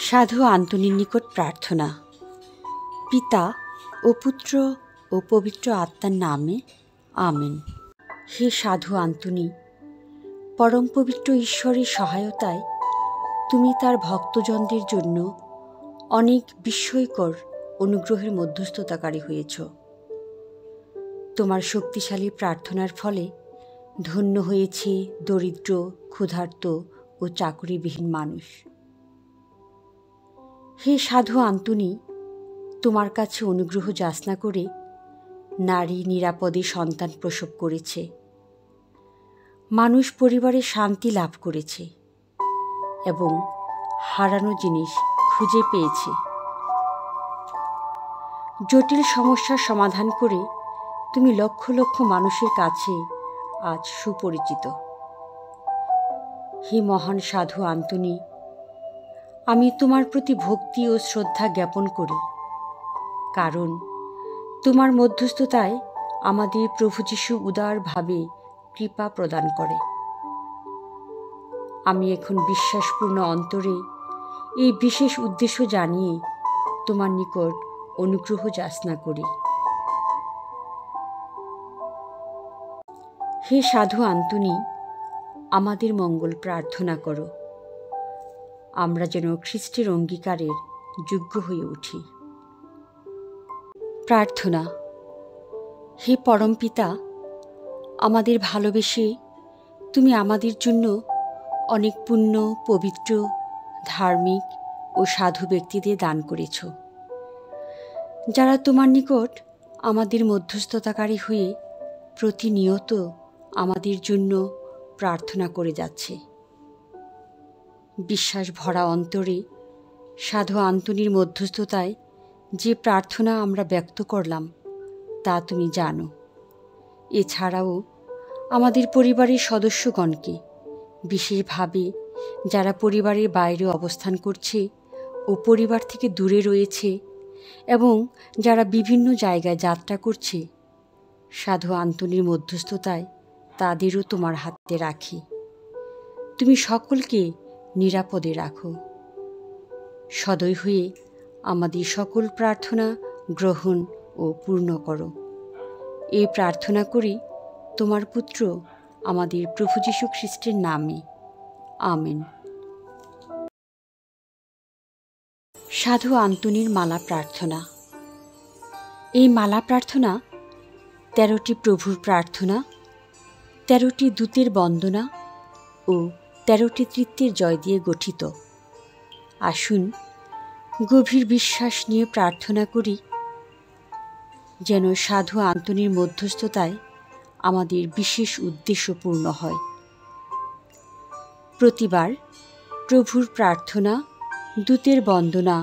সাধু আন্তনির নিকট প্রার্থনা। পিতা ও পুত্র ও পবিত্র আত্মার নামে আমেন। হে সাধু আন্তনি, পরম পবিত্র ঈশ্বরের সহায়তায় তুমি তার ভক্তজনদের জন্য অনেক বিস্ময়কর অনুগ্রহের মধ্যস্থতাকারী হয়েছ। তোমার শক্তিশালী প্রার্থনার ফলে ধন্য হয়েছে দরিদ্র, ক্ষুধার্ত ও চাকরিবিহীন মানুষ। হে সাধু আন্তনি, তোমার কাছে অনুগ্রহ যাচনা করে নারী নিরাপদে সন্তান প্রসব করেছে, মানুষ পরিবারে শান্তি লাভ করেছে এবং হারানো জিনিস খুঁজে পেয়েছে। জটিল সমস্যার সমাধান করে তুমি লক্ষ লক্ষ মানুষের কাছে আজ সুপরিচিত। হে মহান সাধু আন্তনি, আমি তোমার প্রতি ভক্তি ও শ্রদ্ধা জ্ঞাপন করি, কারণ তোমার মধ্যস্থতায় আমাদের প্রভু যীশু উদারভাবে কৃপা প্রদান করে। আমি এখন বিশ্বাসপূর্ণ অন্তরে এই বিশেষ উদ্দেশ্য জানিয়ে তোমার নিকট অনুগ্রহ যাচনা করি। হে সাধু আন্তনি, আমাদের মঙ্গল প্রার্থনা করো, আমরা যেন খ্রিস্টের অঙ্গীকারের যোগ্য হয়ে উঠি। প্রার্থনা। হে পরমপিতা, আমাদের ভালোবেসে তুমি আমাদের জন্য অনেক পুণ্য, পবিত্র, ধার্মিক ও সাধু ব্যক্তিদের দান করেছ, যারা তোমার নিকট আমাদের মধ্যস্থতাকারী হয়ে প্রতিনিয়ত আমাদের জন্য প্রার্থনা করে যাচ্ছে। বিশ্বাস ভরা অন্তরে সাধু আন্তনির মধ্যস্থতায় যে প্রার্থনা আমরা ব্যক্ত করলাম তা তুমি জানো। এছাড়াও আমাদের পরিবারের সদস্যগণকে, বিশেষভাবে যারা পরিবারের বাইরে অবস্থান করছে ও পরিবার থেকে দূরে রয়েছে এবং যারা বিভিন্ন জায়গায় যাত্রা করছে, সাধু আন্তনির মধ্যস্থতায় তাদেরও তোমার হাতে রাখি। তুমি সকলকে নিরাপদে রাখো। সদয় হয়ে আমাদের সকল প্রার্থনা গ্রহণ ও পূর্ণ করো। এই প্রার্থনা করি তোমার পুত্র আমাদের প্রভু যীশু খ্রিস্টের নামে। আমেন। সাধু আন্তনির মালা প্রার্থনা। এই মালা প্রার্থনা 13টি প্রভুর প্রার্থনা, 13টি দূতের বন্দনা ও 13টি তৃত্বের জয় দিয়ে গঠিত। আসুন গভীর বিশ্বাস নিয়ে প্রার্থনা করি যেন সাধু আন্তনির মধ্যস্থতায় আমাদের বিশেষ উদ্দেশ্য পূর্ণ হয়। প্রতিবার প্রভুর প্রার্থনা, দূতের বন্দনা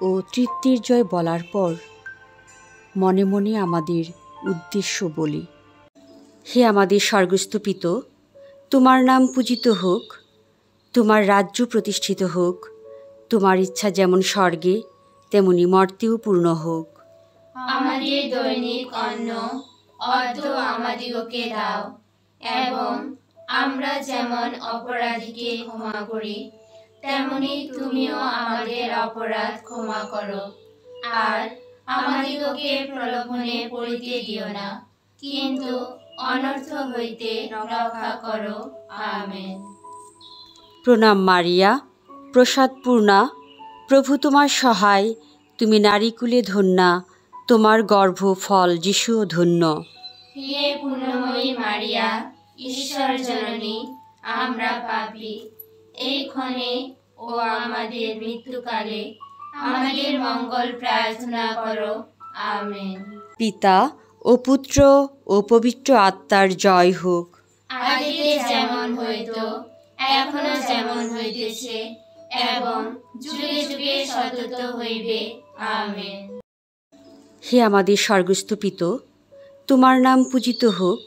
ও তৃত্বের জয় বলার পর মনে মনে আমাদের উদ্দেশ্য বলি। হে আমাদের স্বর্গস্থ পিতা, তোমার নাম পূজিত হোক, তোমার রাজ্য প্রতিষ্ঠিত হোক, তোমার ইচ্ছা যেমন স্বর্গে তেমনি মর্তেও পূর্ণ হোক। আমাদের দৈনিক অন্ন অদ্য আমাদিগকে দাও, এবং আমরা যেমন অপরাধীকে ক্ষমা করি তেমনি তুমিও আমাদের অপরাধ ক্ষমা করো। আর আমাদিগকে প্রলোভনে পড়িতে দিও না, কিন্তু অনর্থ হইতে রক্ষা করো। আমেন। প্রণাম মারিয়া, প্রসাদপূর্ণা, প্রভু তোমার সহায়, তুমি নারীকুলে ধন্যা, তোমার গর্ভফল যিশুও ধন্য। হে পূর্ণময়ী মারিয়া, ঈশ্বর জননী, আমরা পাপী, এই ক্ষণে ও আমাদের মৃত্যুকালে আমাদের মঙ্গল প্রার্থনা করো। আমেন। পিতা ও পুত্র ও পবিত্র আত্মার জয় হোক। আদিতে যেমন হইত, এখনো যেমন হইতেছে, এবং যুগে যুগে সতত হইবে। আমেন। হে আমাদের স্বর্গস্থ পিতা, তোমার নাম পূজিত হোক,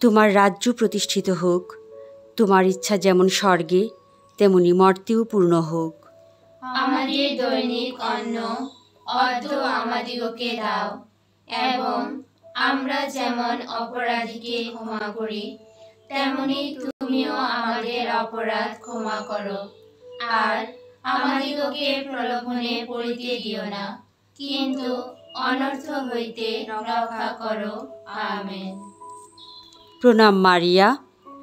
তোমার রাজ্য প্রতিষ্ঠিত হোক, তোমার ইচ্ছা যেমন স্বর্গে তেমনি মর্তেও পূর্ণ হোক। আমাদের দৈনিক অন্ন অদ্য আমাদিগকে দাও, এবং আমরা যেমন অপরাধীকে ক্ষমা করি তেমনি তুমিও আমাদের অপরাধ ক্ষমা করো। আর আমাদিগকে প্রলোভনে পড়িতে দিও না, কিন্তু অনর্থ হইতে রক্ষা করো। আমেন। প্রণাম মারিয়া,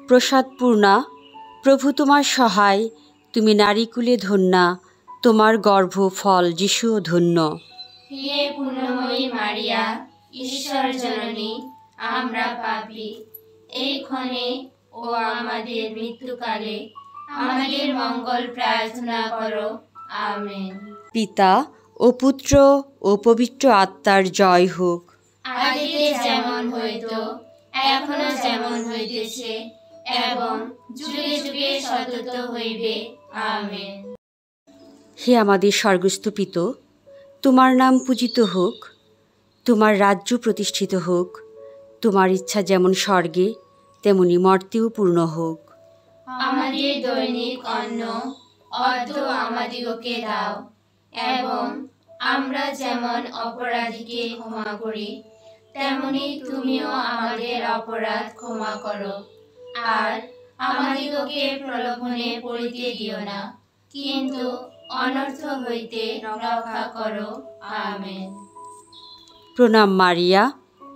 প্রসাদপূর্ণা, প্রভু তোমার সহায়, তুমি নারীকুলে ধন্যা, তোমার গর্ভফল যিশুও ধন্য। হে পুণ্যময়ী মারিয়া, ঈশ্বর জননী, আমরা পাপী, এই ক্ষণে ও আমাদের মৃত্যুকালে আমাদের মঙ্গল প্রার্থনা করো। আমেন। পিতা ও পুত্র ও পবিত্র আত্মার জয় হোক। আদিতে যেমন হইত, এখনো যেমন হইতেছে, এবং যুগে যুগে সতত হইবে। আমেন। হে আমাদের স্বর্গস্থ পিতা, তোমার নাম পূজিত হোক, তোমার রাজ্য প্রতিষ্ঠিত হোক, তোমার ইচ্ছা যেমন স্বর্গে তেমনি মর্তেও পূর্ণ হোক। আমাদের দৈনিক অন্ন অদ্য আমাদিগকে দাও, এবং আমরা যেমন অপরাধীকে ক্ষমা করি, তেমনি তুমিও আমাদের অপরাধ ক্ষমা করো। আর আমাদিগকে প্রলোভনে পড়িতে দিও না, কিন্তু অনর্থ হইতে রক্ষা করো। আমেন। প্রণাম মারিয়া,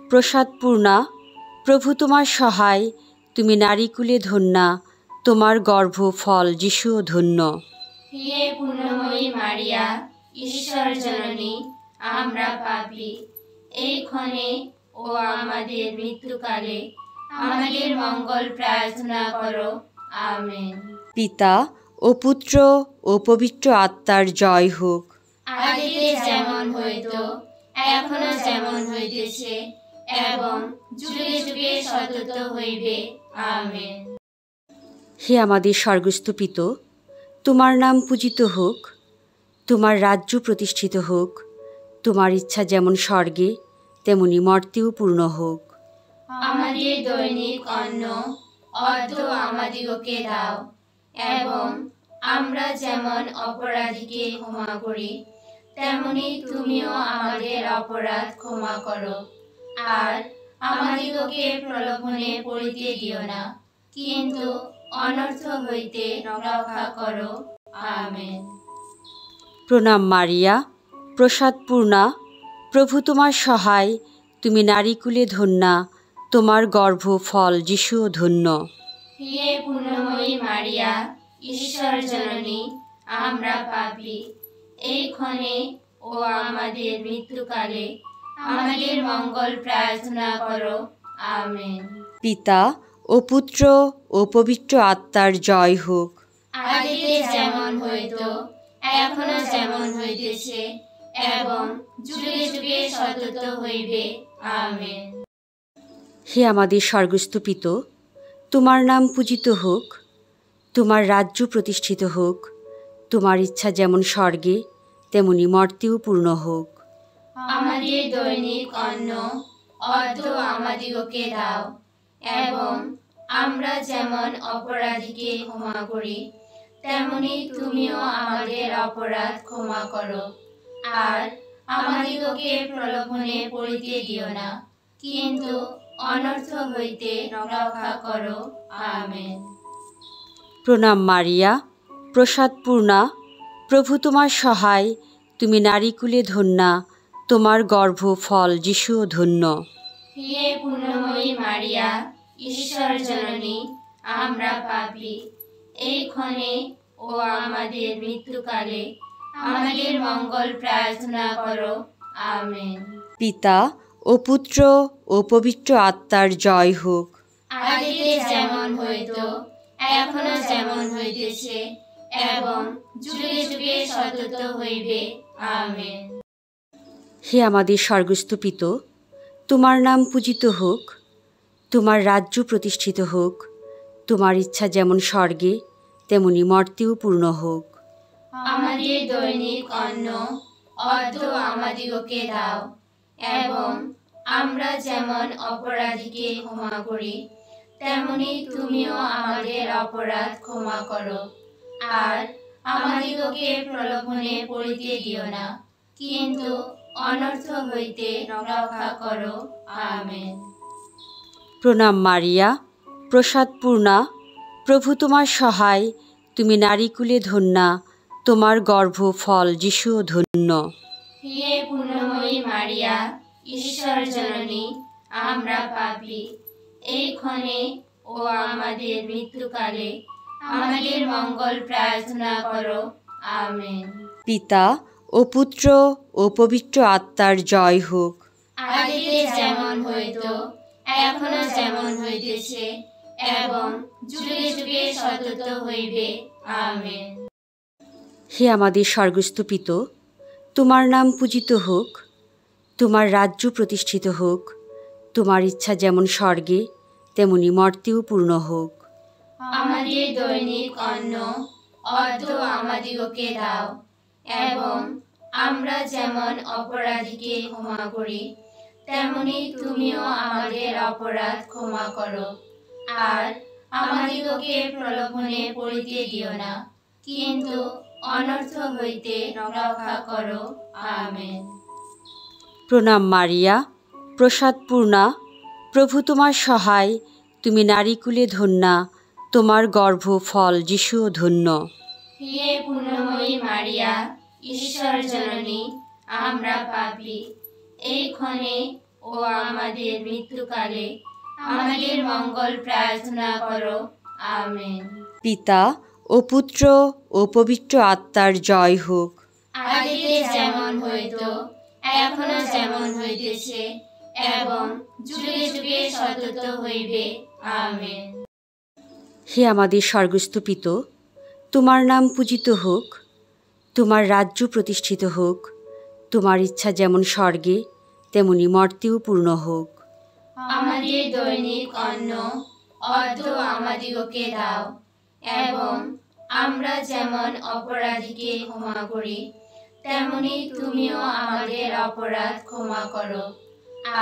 প্রসাদপূর্ণা, প্রভু তোমার সহায়, তুমি নারীকুলে ধন্যা, তোমার গর্ভফল যিশুও ধন্য। হে পুণ্যময়ী মারিয়া, ঈশ্বর জননী, আমরা পাপী, এই ক্ষণে ও আমাদের মৃত্যুকালে আমাদের মঙ্গল প্রার্থনা করো। আমেন। পিতা ও পুত্র ও পবিত্র আত্মার জয় হোক। আদিতে যেমন হইত, এখনো যেমন হইতেছে, এবং যুগে যুগে সতত হইবে। আমেন। হে আমাদের স্বর্গস্থ পিতা, তোমার নাম পূজিত হোক, তোমার রাজ্য প্রতিষ্ঠিত হোক, তোমার ইচ্ছা যেমন স্বর্গে তেমনি মর্তেও পূর্ণ হোক। আমাদের দৈনিক অন্ন অদ্য আমাদিগকে দাও, এবং আমরা যেমন অপরাধীকে ক্ষমা করি, তেমনি তুমিও আমাদের অপরাধ ক্ষমা করো। আর আমাদিগকে প্রলোভনে পড়িতে দিও না, কিন্তু অনর্থ হইতে রক্ষা করো। আমেন। প্রণাম মারিয়া, প্রসাদপূর্ণা, প্রভু তোমার সহায়, তুমি নারীকুলে ধন্যা, তোমার গর্ভফল যিশুও ধন্য। হে পুণ্যময়ী মারিয়া, ঈশ্বর জননী, আমরা পাপী, এই ক্ষণে ও আমাদের মৃত্যুকালে আমাদের মঙ্গল প্রার্থনা করো। আমেন। পিতা ও পুত্র ও পবিত্র আত্মার জয় হোক। আদিতে যেমন হইত, এখনো যেমন হইতেছে, এবং যুগে যুগে সতত হইবে। আমেন। হে আমাদের স্বর্গস্থ পিতা, তোমার নাম পূজিত হোক, তোমার রাজ্য প্রতিষ্ঠিত হোক, তোমার ইচ্ছা যেমন স্বর্গে তেমনি মর্তেও পূর্ণ হোক। আমাদের দৈনিক অন্ন অদ্য আমাদিগকে দাও, এবং আমরা যেমন অপরাধীকে ক্ষমা করি, তেমনি তুমিও আমাদের অপরাধ ক্ষমা করো। আর আমাদিগকে প্রলোভনে পড়িতে দিও না, কিন্তু অনর্থ হইতে রক্ষা করো। আমেন। প্রণাম মারিয়া, প্রসাদপূর্ণা, প্রভু তোমার সহায়, তুমি নারীকুলে ধন্যা, তোমার গর্ভফল যিশুও ধন্য। হে পুণ্যময়ী মারিয়া, ঈশ্বর জননী, আমরা পাপী, এই ক্ষণে ও আমাদের মৃত্যুকালে আমাদের মঙ্গল প্রার্থনা করো। আমেন। পিতা ও পুত্র ও পবিত্র আত্মার জয় হোক। আদিতে যেমন হইত, এখনো যেমন হইতেছে, এবং যুগে যুগে সতত হইবে। আমেন। হে আমাদের স্বর্গস্থ পিতা, তোমার নাম পূজিত হোক, তোমার রাজ্য প্রতিষ্ঠিত হোক, তোমার ইচ্ছা যেমন স্বর্গে তেমনি মর্তেও পূর্ণ হোক। আমাদের দৈনিক অন্ন অদ্য আমাদিগকে দাও, এবং আমরা যেমন অপরাধীকে ক্ষমা করি, তেমনি তুমিও আমাদের অপরাধ ক্ষমা করো। আর আমাদিগকে প্রলোভনে পড়িতে দিও না, কিন্তু অনর্থ হইতে রক্ষা করো। আমেন। প্রণাম মারিয়া, প্রসাদপূর্ণা, প্রভু তোমার সহায়, তুমি নারীকুলে ধন্যা, তোমার গর্ভফল যিশুও ধন্য। হে পূর্ণময়ী মারিয়া, ঈশ্বর জননী, আমরা পাপী, এই ক্ষণে ও আমাদের মৃত্যুকালে আমাদের মঙ্গল প্রার্থনা করো। আমেন। পিতা ও পুত্র ও পবিত্র আত্মার জয় হোক। আদিতে যেমন হইত, এখনো যেমন হইতেছে, এবং যুগে যুগে সতত হইবে। আমেন। হে আমাদের স্বর্গস্থ পিত, তোমার নাম পূজিত হোক, তোমার রাজ্য প্রতিষ্ঠিত হোক, তোমার ইচ্ছা যেমন স্বর্গে তেমনি মর্তেও পূর্ণ হোক। আমাদের দৈনিক অন্ন অদ্য আমাদিগকে দাও, এবং আমরা যেমন অপরাধীকে ক্ষমা করি, তেমনি তুমিও আমাদের অপরাধ ক্ষমা করো। আর আমাদিগকে প্রলোভনে পড়িতে দিও না, কিন্তু অনর্থ হইতে রক্ষা করো। আমেন। প্রণাম মারিয়া, প্রসাদপূর্ণা, প্রভু তোমার সহায়, তুমি নারীকুলে ধন্যা, তোমার গর্ভফল যিশুও ধন্য। হে পূর্ণময়ী মারিয়া, ঈশ্বর জননী, আমরা পাপী, এই ক্ষণে ও আমাদের মৃত্যুকালে আমাদের মঙ্গল প্রার্থনা করো। আমেন। পিতা ও পুত্র ও পবিত্র আত্মার জয় হোক। আদিতে যেমন হইত, এখনো যেমন হইতেছে, এবং যুগে যুগে সতত হইবে। আমেন। হে আমাদের স্বর্গস্থ পিত, তোমার নাম পূজিত হোক, তোমার রাজ্য প্রতিষ্ঠিত হোক, তোমার ইচ্ছা যেমন স্বর্গে তেমনি মর্তেও পূর্ণ হোক। আমাদের দৈনিক অন্ন অদ্য আমাদিগকে দাও, এবং আমরা যেমন অপরাধীকে ক্ষমা করি, তেমনি তুমিও আমাদের অপরাধ ক্ষমা করো।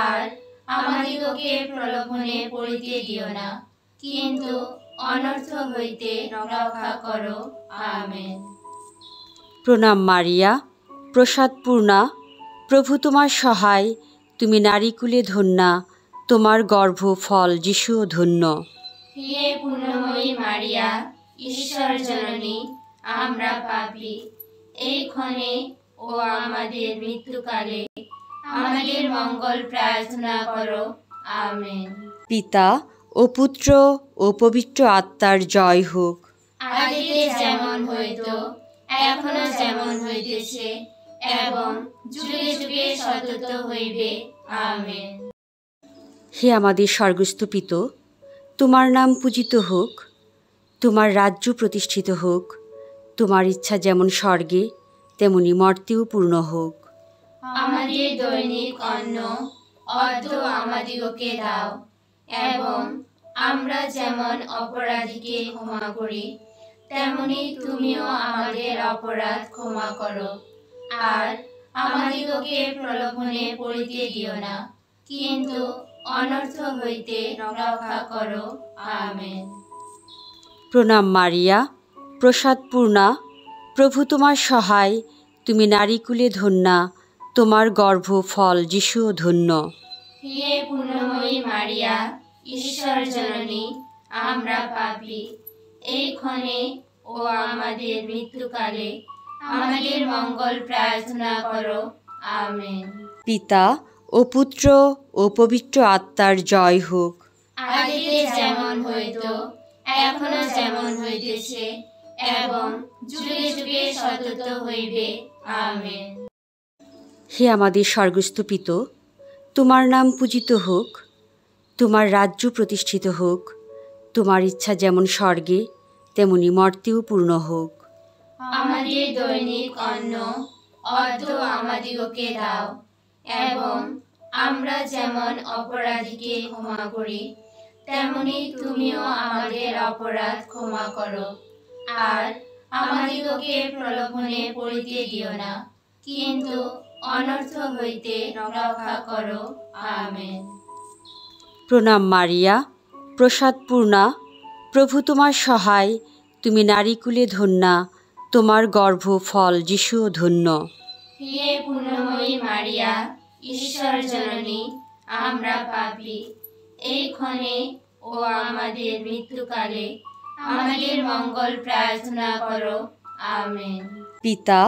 আর আমাদিগকে প্রলোভনে পড়িতে দিও না, কিন্তু অনর্থ হইতে রক্ষা করো। আমেন। প্রণাম মারিয়া, প্রসাদপূর্ণা, প্রভু তোমার সহায়, তুমি নারীকুলে ধন্যা, তোমার গর্ভফল যিশুও ধন্য। হে পূর্ণময়ী মারিয়া, ঈশ্বর জননী, আমরা পাপী, এই ক্ষণে ও আমাদের মৃত্যুকালে আমাদের মঙ্গল প্রার্থনা করো। আমেন। পিতা ও পুত্র ও পবিত্র আত্মার জয় হোক। আদিতে যেমন হইত, এখনো যেমন হইতেছে, এবং যুগে যুগে সতত হইবে। আমেন। হে আমাদের স্বর্গস্থ পিত, তোমার নাম পূজিত হোক, তোমার রাজ্য প্রতিষ্ঠিত হোক, তোমার ইচ্ছা যেমন স্বর্গে তেমনি মর্তেও পূর্ণ হোক। আমাদের দৈনিক অন্ন অদ্য আমাদিগকে দাও, এবং আমরা যেমন অপরাধীকে ক্ষমা করি, তেমনি তুমিও আমাদের অপরাধ ক্ষমা করো। আর আমাদিগকে প্রলোভনে পড়িতে দিও না, কিন্তু অনর্থ হইতে রক্ষা করো। আমেন। প্রণাম মারিয়া, প্রসাদপূর্ণা, প্রভু তোমার সহায়, তুমি নারীকুলে ধন্যা, তোমার গর্ভফল যিশুও ধন্য। হে পূর্ণময়ী মারিয়া, ঈশ্বর জননী, আমরা পাপী, এই ক্ষণে ও আমাদের মৃত্যুকালে আমাদের মঙ্গল প্রার্থনা করো। আমেন। পিতা ও পুত্র ও পবিত্র আত্মার জয় হোক। আদিতে যেমন হইত, এখনো যেমন হইতেছে, এবং যুগে যুগে সতত হইবে। আমেন। হে আমাদের স্বর্গস্থ পিত, তোমার নাম পূজিত হোক, তোমার রাজ্য প্রতিষ্ঠিত হোক, তোমার ইচ্ছা যেমন স্বর্গে তেমনি মর্তেও পূর্ণ হোক। আমাদের দৈনিক অন্ন অদ্য আমাদিগকে দাও, এবং আমরা যেমন অপরাধীকে ক্ষমা করি, তেমনি তুমিও আমাদের অপরাধ ক্ষমা করো। আর আমাদিগকে প্রলোভনে পড়িতে দিও না, কিন্তু অনর্থ হইতে রক্ষা করো। আমেন। প্রণাম মারিয়া, প্রসাদপূর্ণা, প্রভু তোমার সহায়, তুমি নারীকুলে ধন্যা, তোমার গর্ভফল যিশুও ধন্য। হে পূর্ণময়ী মারিয়া, ঈশ্বর জননী, আমরা পাপী, এই ক্ষণে ও আমাদের মৃত্যুকালে আমাদের মঙ্গল প্রার্থনা করো। আমেন। পিতা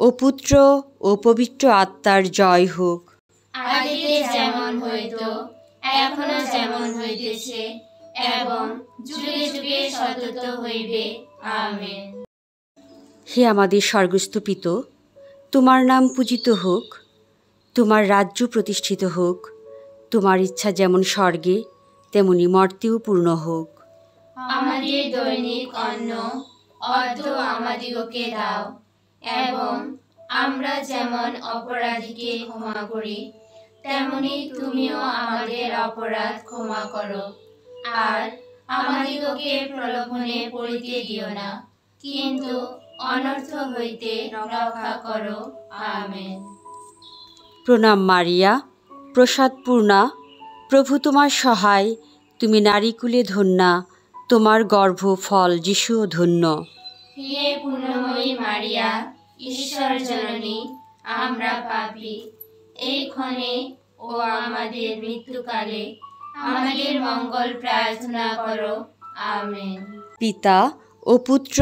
ও পুত্র ও পবিত্র আত্মার জয় হোক। আদিতে যেমন হইত, এখনো যেমন হইতেছে, এবং যুগে যুগে সতত হইবে। আমেন। হে আমাদের স্বর্গস্থ পিতা, তোমার নাম পূজিত হোক, তোমার রাজ্য প্রতিষ্ঠিত হোক, তোমার ইচ্ছা যেমন স্বর্গে তেমনি মর্তেও পূর্ণ হোক। আমাদের দৈনিক অন্ন অদ্য আমাদিগকে দাও, এবং আমরা যেমন অপরাধীকে ক্ষমা করি, তেমনি তুমিও আমাদের অপরাধ ক্ষমা করো। আর আমাদিগকে প্রলোভনে পড়িতে দিও না, কিন্তু অনর্থ হইতে রক্ষা করো। আমেন। প্রণাম মারিয়া, প্রসাদপূর্ণা, প্রভু তোমার সহায়, তুমি নারীকুলে ধন্যা, তোমার গর্ভফল যিশুও ধন্য। হে পূর্ণময়ী মারিয়া, ঈশ্বর জননী, আমরা পাপী, এই ক্ষণে ও আমাদের মৃত্যুকালে আমাদের মঙ্গল প্রার্থনা করো। আমেন। পিতা ও পুত্র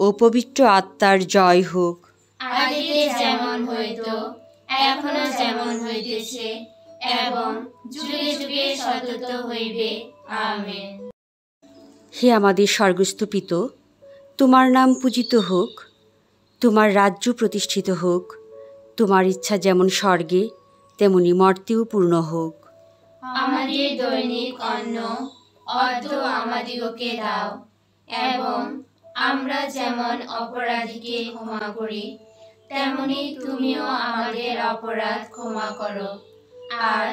ও পবিত্র আত্মার জয় হোক। আদিতে যেমন হইত, এখনো যেমন হইতেছে, এবং যুগে যুগে সতত হইবে। আমেন। হে আমাদের স্বর্গস্থ পিতা, তোমার নাম পূজিত হোক, তোমার রাজ্য প্রতিষ্ঠিত হোক, তোমার ইচ্ছা যেমন স্বর্গে তেমনি মর্তেও পূর্ণ হোক। আমাদের দৈনিক অন্ন অদ্য আমাদিগকে দাও, এবং আমরা যেমন অপরাধীকে ক্ষমা করি, তেমনি তুমিও আমাদের অপরাধ ক্ষমা করো। আর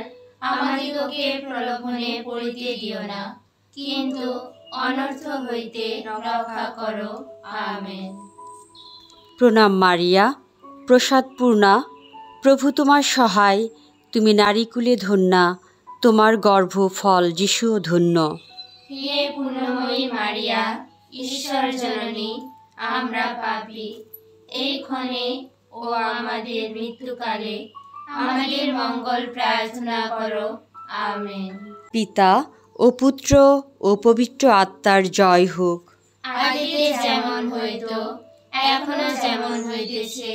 আমাদিগকে প্রলোভনে পড়িতে দিও না, কিন্তু অনর্থ হইতে রক্ষা করো। আমেন। প্রণাম মারিয়া, প্রসাদপূর্ণা, প্রভু তোমার সহায়, তুমি নারীকুলে ধন্যা, তোমার গর্ভফল যিশুও ধন্য। হে পূর্ণময়ী মারিয়া, ঈশ্বর জননী, আমরা পাপী, এই ক্ষণে ও আমাদের মৃত্যুকালে আমাদের মঙ্গল প্রার্থনা করো। আমেন। পিতা ও পুত্র ও পবিত্র আত্মার জয় হোক। আদিতে যেমন হইত, এখনো যেমন হইতেছে,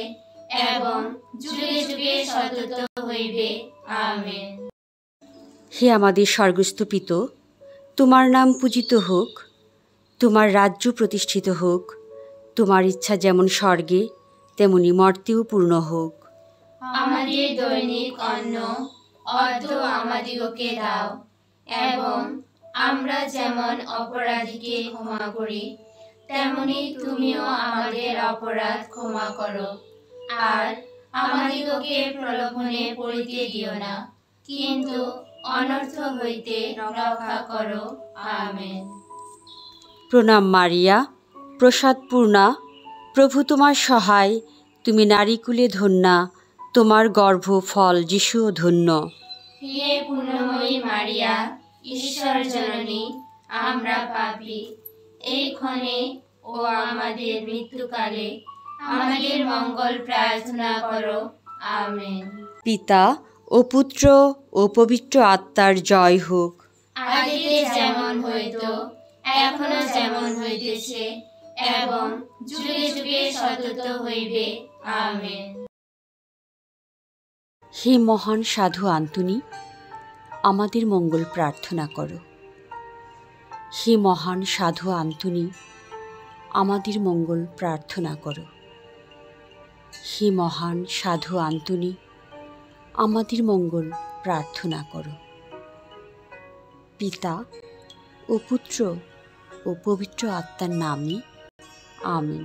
এবং যুগে যুগে সতত হইবে। আমেন। হে আমাদের স্বর্গস্থ পিতা, তোমার নাম পূজিত হোক, তোমার রাজ্য প্রতিষ্ঠিত হোক, তোমার ইচ্ছা যেমন স্বর্গে তেমনি মর্তেও পূর্ণ হোক। আমাদের দৈনিক অন্ন অদ্য আমাদিগকে দাও, এবং আমরা যেমন অপরাধীকে ক্ষমা করি, তেমনি তুমিও আমাদের অপরাধ ক্ষমা করো। আর আমাদিগকে প্রলোভনে পড়িতে দিও না, কিন্তু অনর্থ হইতে রক্ষা করো। আমেন। প্রণাম মারিয়া, প্রসাদপূর্ণা, প্রভু তোমার সহায়, তুমি নারীকুলে ধন্যা, তোমার গর্ভফল যিশুও ধন্য। হে পূর্ণময়ী মারিয়া, ঈশ্বর জননী, আমরা পাপী, এই ক্ষণে ও আমাদের মৃত্যুকালে আমাদের মঙ্গল প্রার্থনা করো। আমেন। পিতা ও পুত্র ও পবিত্র আত্মার জয় হোক। আদিতে যেমন হইত, এখনো যেমন হইতেছে, এবং যুগে যুগে সতত হইবে। আমেন। হে মহান সাধু আন্তনি, আমাদের মঙ্গল প্রার্থনা করো। হে মহান সাধু আন্তনি, আমাদের মঙ্গল প্রার্থনা করো। হে মহান সাধু আন্তনি, আমাদের মঙ্গল প্রার্থনা করো। পিতা ও পুত্র ও পবিত্র আত্মার নামে আমেন।